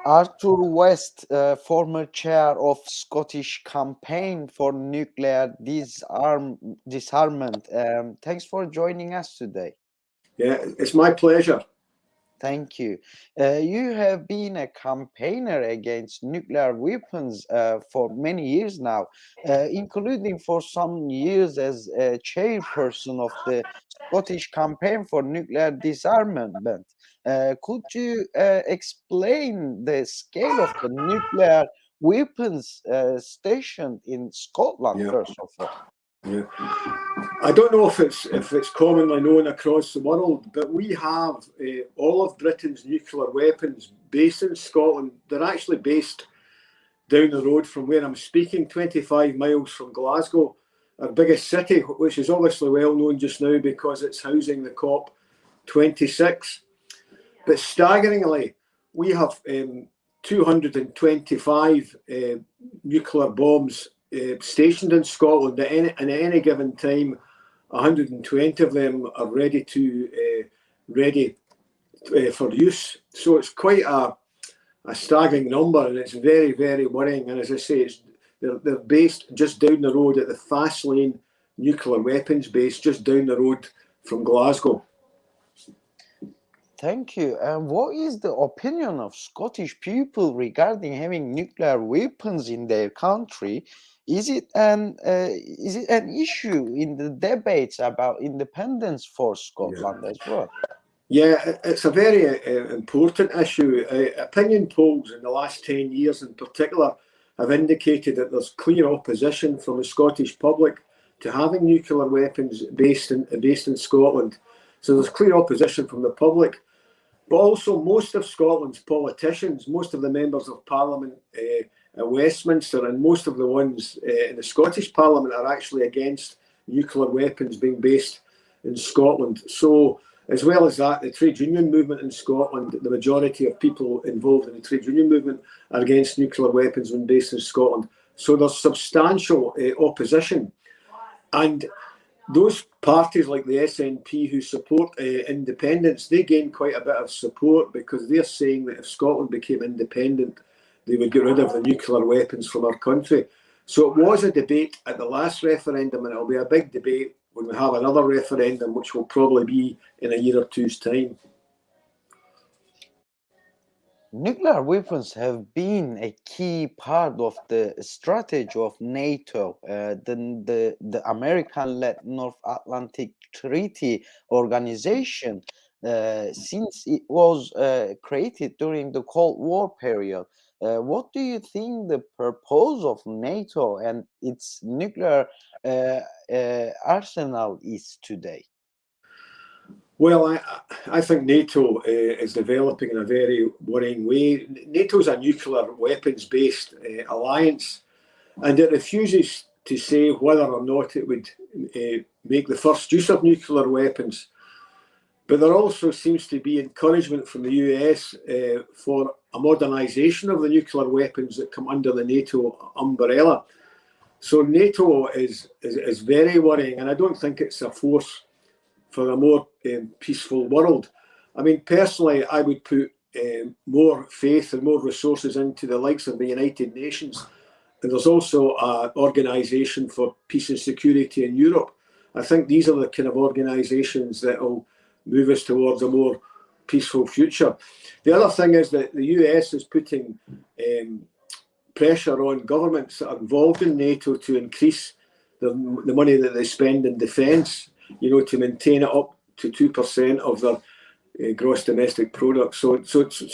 Arthur West, former chair of Scottish Campaign for Nuclear Disarmament. Thanks for joining us today. Yeah, it's my pleasure. Thank you. You have been a campaigner against nuclear weapons for many years now, including for some years as a chairperson of the Scottish Campaign for Nuclear Disarmament. Could you explain the scale of the nuclear weapons stationed in Scotland, Yeah, first of all? yeah. I don't know if it's commonly known across the world, but we have all of Britain's nuclear weapons based in Scotland. They're actually based down the road from where I'm speaking, 25 miles from Glasgow, our biggest city, which is obviously well known just now because it's housing the COP26. But staggeringly, we have 225 nuclear bombs stationed in Scotland. At any given time, 120 of them are ready for use. So it's quite a staggering number, and it's very, very worrying. And as I say, they're based just down the road at the Fastlane nuclear weapons base, just down the road from Glasgow. Thank you. And what is the opinion of Scottish people regarding having nuclear weapons in their country? Is it an issue in the debates about independence for Scotland as well? Yeah, it's a very important issue. Opinion polls in the last 10 years in particular have indicated that there's clear opposition from the Scottish public to having nuclear weapons based in Scotland. So there's clear opposition from the public. But also most of Scotland's politicians, most of the members of Parliament at Westminster and most of the ones in the Scottish Parliament are actually against nuclear weapons being based in Scotland. So as well as that, the trade union movement in Scotland, the majority of people involved in the trade union movement are against nuclear weapons when based in Scotland. So there's substantial opposition. And those parties like the SNP who support independence, they gain quite a bit of support because they're saying that if Scotland became independent, they would get rid of the nuclear weapons from our country. So it was a debate at the last referendum, and it'll be a big debate when we have another referendum, which will probably be in a year or two's time. Nuclear weapons have been a key part of the strategy of NATO, the American-led North Atlantic Treaty Organization, since it was created during the Cold War period. What do you think the purpose of NATO and its nuclear arsenal is today? Well, I think NATO is developing in a very worrying way. NATO is a nuclear weapons-based alliance, and it refuses to say whether or not it would make the first use of nuclear weapons. But there also seems to be encouragement from the US for a modernisation of the nuclear weapons that come under the NATO umbrella. So NATO is very worrying, and I don't think it's a force for a more peaceful world. I mean, personally, I would put more faith and more resources into the likes of the United Nations. And there's also an organisation for peace and security in Europe. I think these are the kind of organisations that will move us towards a more peaceful future. The other thing is that the US is putting pressure on governments that are involved in NATO to increase the money that they spend in defence, you know, to maintain it up to 2% of their gross domestic product. So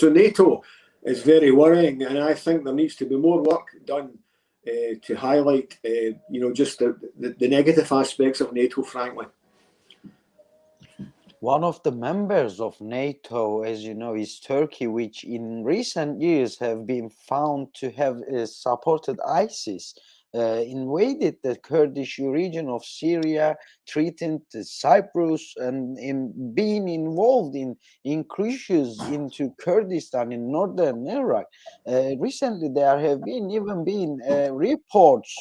NATO is very worrying, and I think there needs to be more work done to highlight, you know, just the negative aspects of NATO, frankly. One of the members of NATO, as you know, is Turkey, which in recent years have been found to have supported ISIS, invaded the Kurdish region of Syria, threatened Cyprus, and in being involved in incursions into Kurdistan in northern Iraq. Recently, there have even been reports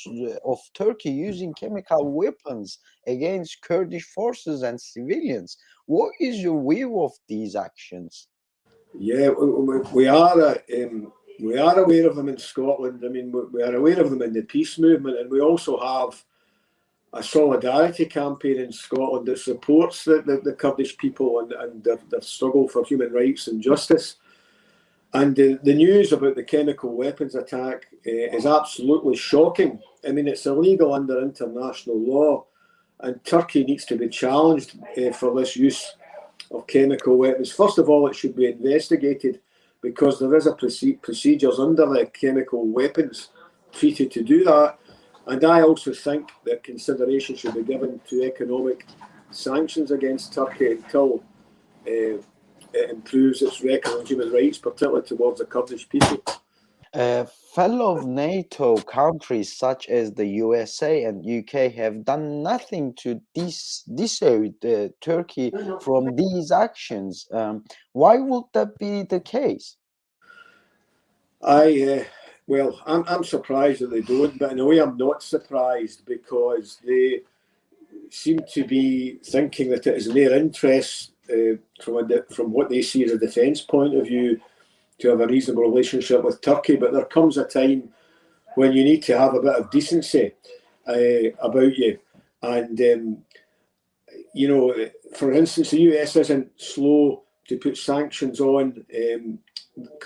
of Turkey using chemical weapons against Kurdish forces and civilians. What is your view of these actions? Yeah, we are We are aware of them in Scotland. I mean, we are aware of them in the peace movement, and we also have a solidarity campaign in Scotland that supports the Kurdish people and their struggle for human rights and justice. And the news about the chemical weapons attack is absolutely shocking. I mean, it's illegal under international law, and Turkey needs to be challenged for this use of chemical weapons. First of all, it should be investigated, because there is a procedures under the chemical weapons treaty to do that. And I also think that consideration should be given to economic sanctions against Turkey until it improves its record on human rights, particularly towards the Kurdish people. Fellow NATO countries such as the USA and UK have done nothing to dissuade Turkey from these actions. Why would that be the case? Well, I'm surprised that they don't, but in a way I'm not surprised, because they seem to be thinking that it is in their interest, from what they see as a defence point of view, to have a reasonable relationship with Turkey. But there comes a time when you need to have a bit of decency about you. And, you know, for instance, the US isn't slow to put sanctions on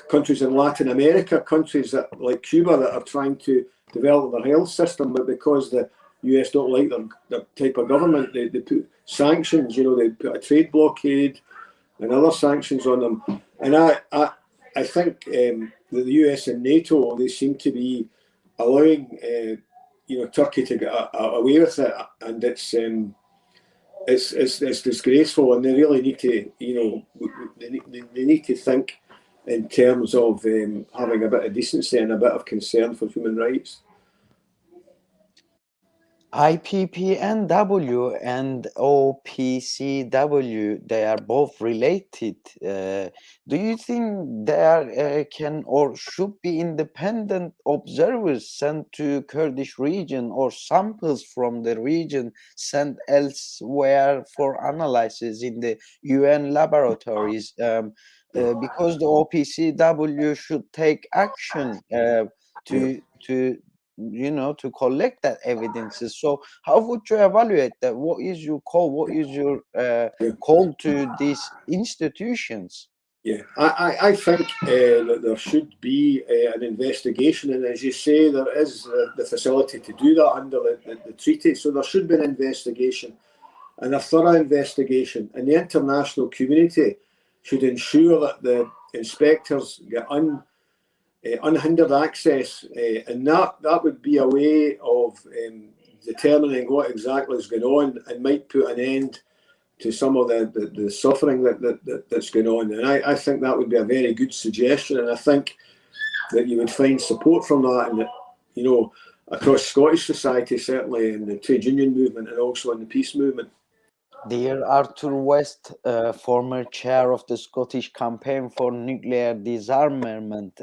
countries in Latin America, countries that, like Cuba, that are trying to develop their health system, but because the US don't like their type of government, they put sanctions. You know, they put a trade blockade and other sanctions on them. And I think that the US and NATO, they seem to be allowing Turkey to get away with it, and it's disgraceful. And they really need to, they need to think in terms of having a bit of decency and a bit of concern for human rights. IPPNW and OPCW, they are both related. Do you think there can or should be independent observers sent to Kurdish region, or samples from the region sent elsewhere for analysis in the UN laboratories? Because the OPCW should take action to collect that evidences. So how would you evaluate that? What is your call? What is your call to these institutions? Yeah, I think that there should be an investigation, and as you say, there is the facility to do that under the treaty. So there should be an investigation, and a thorough investigation, and the international community should ensure that the inspectors get unhindered access, and that would be a way of determining what exactly is going on, and might put an end to some of the suffering that's going on. And I think that would be a very good suggestion, and I think that you would find support from that, and that, across Scottish society, certainly in the trade union movement and also in the peace movement. Dear Arthur West, former chair of the Scottish Campaign for Nuclear Disarmament,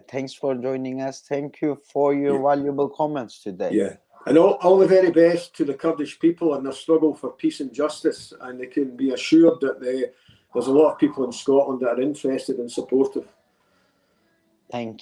thanks for joining us. Thank you for your valuable comments today. Yeah, and all the very best to the Kurdish people and their struggle for peace and justice, and they can be assured that there's a lot of people in Scotland that are interested and supportive. Thank you.